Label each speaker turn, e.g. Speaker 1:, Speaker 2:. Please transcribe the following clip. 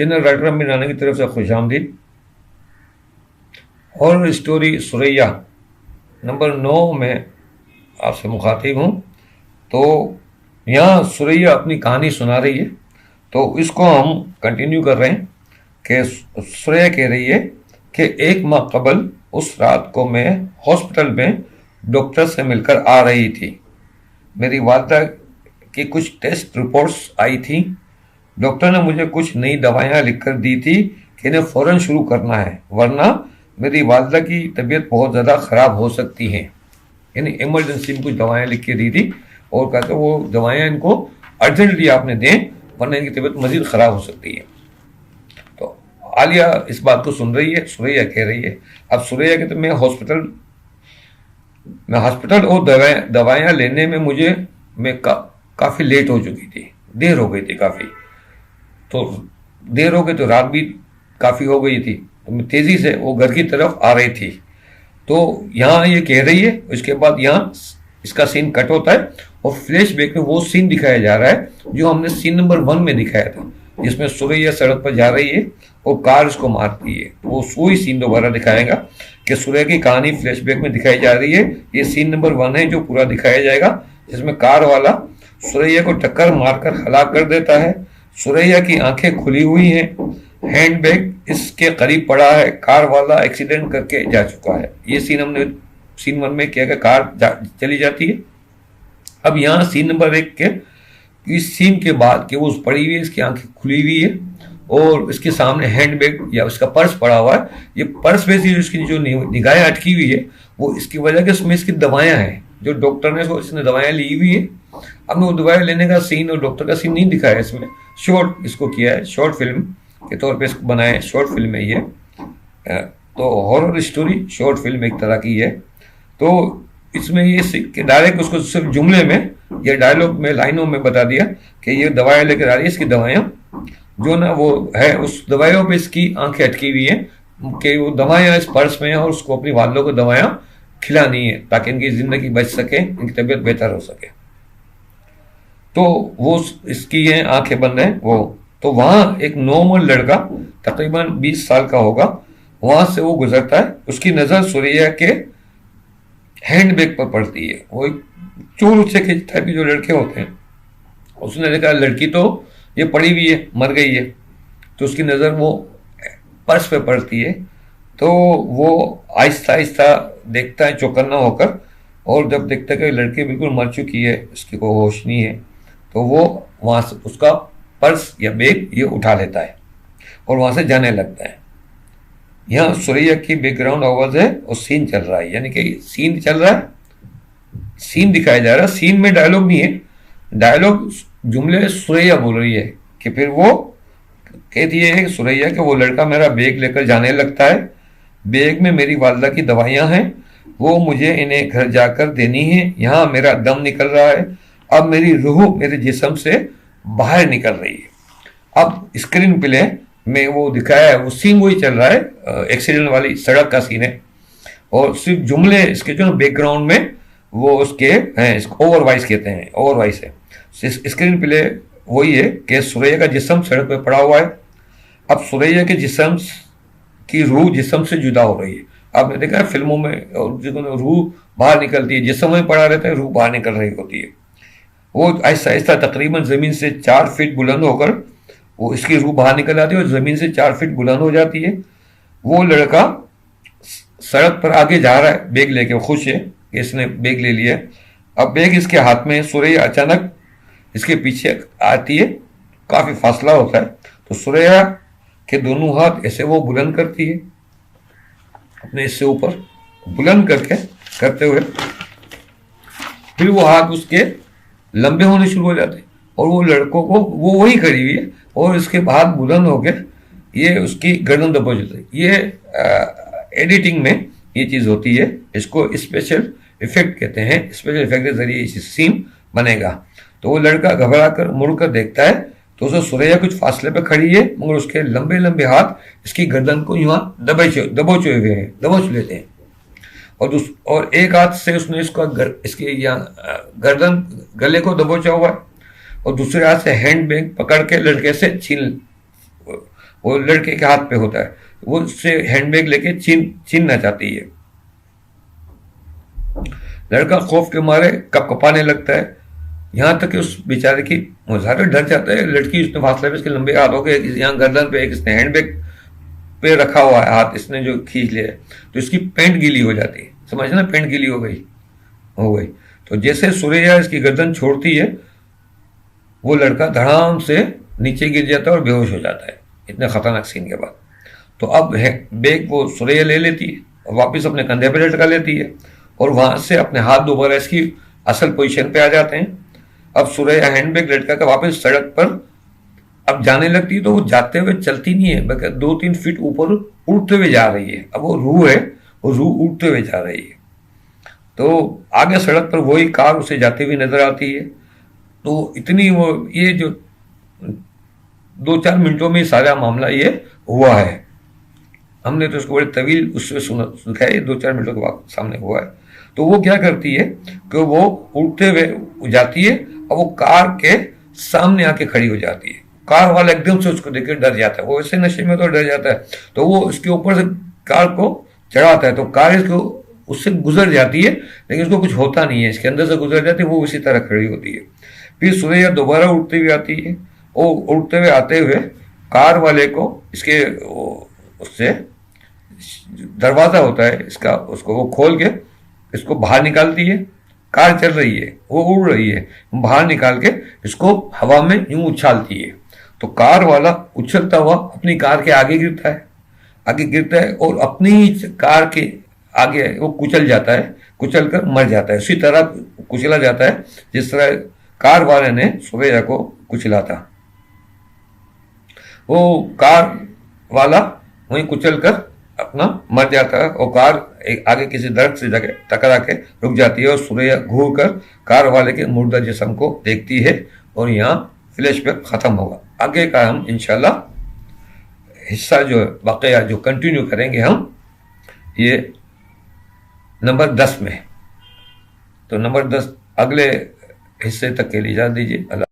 Speaker 1: General writer अमीर राना की तरफ से खुशामदीद। हॉरर स्टोरी सुरैया नंबर 9 में आपसे मुखातिब हूँ। तो यहाँ सुरैया अपनी कहानी सुना रही है, तो इसको हम कंटिन्यू कर रहे हैं कि सुरैया कह रही है कि 1 माह कबल उस रात को मैं हॉस्पिटल में डॉक्टर से मिलकर आ रही थी। मेरी वालदा की कुछ टेस्ट रिपोर्ट्स आई थी। डॉक्टर ने मुझे कुछ नई दवाइयाँ लिख कर दी थी कि इन्हें फ़ौरन शुरू करना है, वरना मेरी वालदा की तबीयत बहुत ज़्यादा ख़राब हो सकती है। यानी इमरजेंसी में कुछ दवाइयाँ लिख के दी थी और कहते वो दवाइयाँ इनको अर्जेंटली आपने दें, वरना इनकी तबीयत मज़ीद ख़राब हो सकती है। तो आलिया इस बात को सुन रही है, सुरैया कह रही है। अब सुरैया कहते मैं हॉस्पिटल और दवाइयाँ लेने में मैं काफ़ी लेट हो चुकी थी, देर हो गई थी काफ़ी। तो देर हो गई तो रात भी काफ़ी हो गई थी, तो मैं तेज़ी से वो घर की तरफ आ रही थी। तो यहाँ ये कह रही है, उसके बाद यहाँ इसका सीन कट होता है और फ्लैशबैक में वो सीन दिखाया जा रहा है जो हमने सीन नंबर 1 में दिखाया था, जिसमें सुरैया सड़क पर जा रही है और कार उसको मारती है। वो वही सीन दोबारा दिखाएगा कि सुरैया की कहानी फ्लैशबैक में दिखाई जा रही है। ये सीन नंबर 1 है जो पूरा दिखाया जाएगा, जिसमें कार वाला सुरैया को टक्कर मारकर हलाक कर देता है। सुरैया की आंखें खुली हुई हैं, हैंडबैग इसके करीब पड़ा है, कार वाला एक्सीडेंट करके जा चुका है। ये सीन हमने सीन 1 में किया कि चली जाती है। अब यहाँ सीन नंबर 1 के इस सीन के बाद कि वो पड़ी हुई है, इसकी आंखें खुली हुई है और इसके सामने हैंडबैग या उसका पर्स पड़ा हुआ है। ये पर्स में से उसकी जो निगाहें अटकी हुई है वो इसकी वजह के उसमें इसकी दवाइयाँ हैं, जो डॉक्टर ने इसने दवाइयाँ ली हुई है। हमने वो दवाइयाँ लेने का सीन और डॉक्टर का सीन नहीं दिखाया, इसमें शॉर्ट इसको किया है, शॉर्ट फिल्म के तौर पे इसको बनाया है। शॉर्ट फिल्म है ये, तो हॉरर स्टोरी शॉर्ट फिल्म एक तरह की है। तो इसमें ये डायरेक्ट उसको सिर्फ जुमले में या डायलॉग में लाइनों में बता दिया कि ये दवाइयाँ लेकर आ रही है, इसकी दवाइयाँ जो ना वो है, उस दवाइयों पे इसकी आंखें अटकी हुई है कि वो दवाइयाँ इस पर्स में है और उसको अपनी वालों को दवाइयाँ खिलानी है ताकि इनकी ज़िंदगी बच सके, इनकी तबीयत बेहतर हो सके। तो वो इसकी ये आंखें बंद हैं वो। तो वहाँ एक नॉर्मल लड़का तकरीबन 20 साल का होगा, वहाँ से वो गुजरता है। उसकी नज़र सुरैया के हैंडबैग पर पड़ती है। वो एक चोर उच्चे के टाइप के जो लड़के होते हैं, उसने देखा लड़की तो ये पड़ी हुई है, मर गई है, तो उसकी नज़र वो पर्स पे पड़ती है। तो वो आहिस्ता आहिस्ता देखता है चौकन्ना होकर, और जब देखता है कि लड़की बिल्कुल मर चुकी है, उसकी कोई होश नहीं है, तो वो वहाँ से उसका पर्स या बैग ये उठा लेता है और वहाँ से जाने लगता है। यहाँ सुरैया की बैकग्राउंड आवाज़ है और सीन चल रहा है, यानी कि सीन चल रहा है, सीन दिखाया जा रहा है। सीन में डायलॉग नहीं है, डायलॉग जुमले सुरैया बोल रही है कि फिर वो कहती है सुरैया कि वो लड़का मेरा बैग लेकर जाने लगता है, बैग में मेरी वालदा की दवाइयाँ हैं, वो मुझे इन्हें घर जाकर देनी है। यहाँ मेरा दम निकल रहा है, अब मेरी रूह मेरे जिस्म से बाहर निकल रही है। अब स्क्रीन प्ले में वो दिखाया है, वो सीन वही चल रहा है, एक्सीडेंट वाली सड़क का सीन है, और सिर्फ जुमले इसके जो बैकग्राउंड में वो उसके हैं, इसको ओवर वॉइस कहते हैं, ओवर वॉइस है। स्क्रीन प्ले वही है कि सुरैया का जिस्म सड़क पे पड़ा हुआ है। अब सुरैया के जिस्म की रूह जिस्म से जुदा हो रही है। आपने देखा है फिल्मों में रूह बाहर निकलती है, जिस्म में पड़ा रहता है, रूह बाहर निकल रही होती है। वो आहिस्ता आहिस्ता तकरीबन ज़मीन से 4 फीट बुलंद होकर वो इसकी रूह बाहर निकल आती है और ज़मीन से 4 फीट बुलंद हो जाती है। वो लड़का सड़क पर आगे जा रहा है बैग लेके, खुश है कि इसने बैग ले लिया। अब बैग इसके हाथ में, सुरैया अचानक इसके पीछे आती है, काफ़ी फासला होता है, तो सुरैया के दोनों हाथ ऐसे वो बुलंद करती है, अपने इससे ऊपर बुलंद करते हुए फिर वो हाथ उसके लंबे होने शुरू हो जाते हैं और वो लड़कों को वो वही खड़ी हुई है और इसके हाथ बुलंद हो गए, ये उसकी गर्दन दबोच लेते हैं। ये एडिटिंग में ये चीज़ होती है, इसको स्पेशल इफेक्ट कहते हैं। स्पेशल इफेक्ट के जरिए इस सीन बनेगा। तो वो लड़का घबरा कर मुड़ कर देखता है तो उसे सुरैया कुछ फासले पे खड़ी है, मगर उसके लंबे लंबे हाथ इसकी गर्दन को यहाँ दबोचे हुए हैं, दबोच लेते हैं। और एक हाथ से उसने इसके यहाँ गर्दन गले को दबोचा हुआ है और दूसरे हाथ से हैंड बैग पकड़ के लड़के से छीन वो लड़के के हाथ पे होता है, वो उससे हैंडबैग लेके छीनना चाहती है। लड़का खौफ के मारे कपकपाने लगता है, यहां तक कि उस बेचारे की मुजाहिर डर जाता है। लड़की उसने फासले पे इसके लंबे हाथ हो गए, यहाँ गर्दन पे एक इसने हैंडबैग पे रखा हुआ है हाथ, इसने जो खींच लिया है, तो इसकी पैंट गीली हो जाती है, समझना, पैंट गीली हो गई। तो जैसे सुरैया इसकी गर्दन छोड़ती है, वो लड़का धड़ाम से नीचे गिर जाता है और बेहोश हो जाता है, इतने खतरनाक सीन के बाद। तो अब बैग वो सुरैया ले लेती है और वापस अपने कंधे पे लटका लेती है, और वहां से अपने हाथ दोबारा इसकी असल पोजीशन पे आ जाते हैं। अब सुरैया हैंडबैग लटका कर वापस सड़क पर अब जाने लगती है, तो वो जाते हुए चलती नहीं है, बल्कि 2-3 फीट ऊपर उड़ते हुए जा रही है। अब वो रूह है, वो रूह उड़ते हुए जा रही है। तो आगे सड़क पर वही कार उसे जाती हुई नजर आती है। तो इतनी वो ये जो 2-4 मिनटों में सारा मामला ये हुआ है। हमने तो उसको बड़े तवील उससे सुना है, 2-4 मिनटों के बाद सामने हुआ है। तो वो क्या करती है कि वो उड़ते हुए जाती है और वो कार के सामने आके खड़ी हो जाती है। कार वाला एकदम से उसको देख डर जाता है, वो ऐसे नशे में तो डर जाता है, तो वो उसके ऊपर से कार को चढ़ाता है, तो कार इसको उससे गुजर जाती है, लेकिन उसको कुछ होता नहीं है, इसके अंदर से गुजर जाती है, वो उसी तरह खड़ी होती है। फिर सुरैया दोबारा उड़ते हुए आती है, वो उड़ते हुए आते हुए कार वाले को इसके उससे दरवाजा होता है इसका, उसको वो खोल के इसको बाहर निकालती है। कार चल रही है, वो उड़ रही है, बाहर निकाल के इसको हवा में यूं उछालती है। तो कार वाला उछलता हुआ अपनी कार के आगे गिरता है और अपनी ही कार के आगे वो कुचल जाता है, कुचल कर मर जाता है। उसी तरह कुचला जाता है जिस तरह कार वाले ने सुरैया को कुचला था। वो कार वाला वहीं कुचल कर अपना मर जाता है और कार एक आगे किसी दरख्त से जगह टकरा के रुक जाती है, और सुरैया घूर कर कार वाले के मुर्दा जिस्म को देखती है। और यहाँ फ्लैशबैक खत्म होगा। आगे का हम इंशाल्लाह हिस्सा जो वाकया जो कंटिन्यू करेंगे हम ये नंबर 10 में। तो नंबर 10 अगले हिस्से तक के लिए इजाज़त दीजिए। अल्लाह।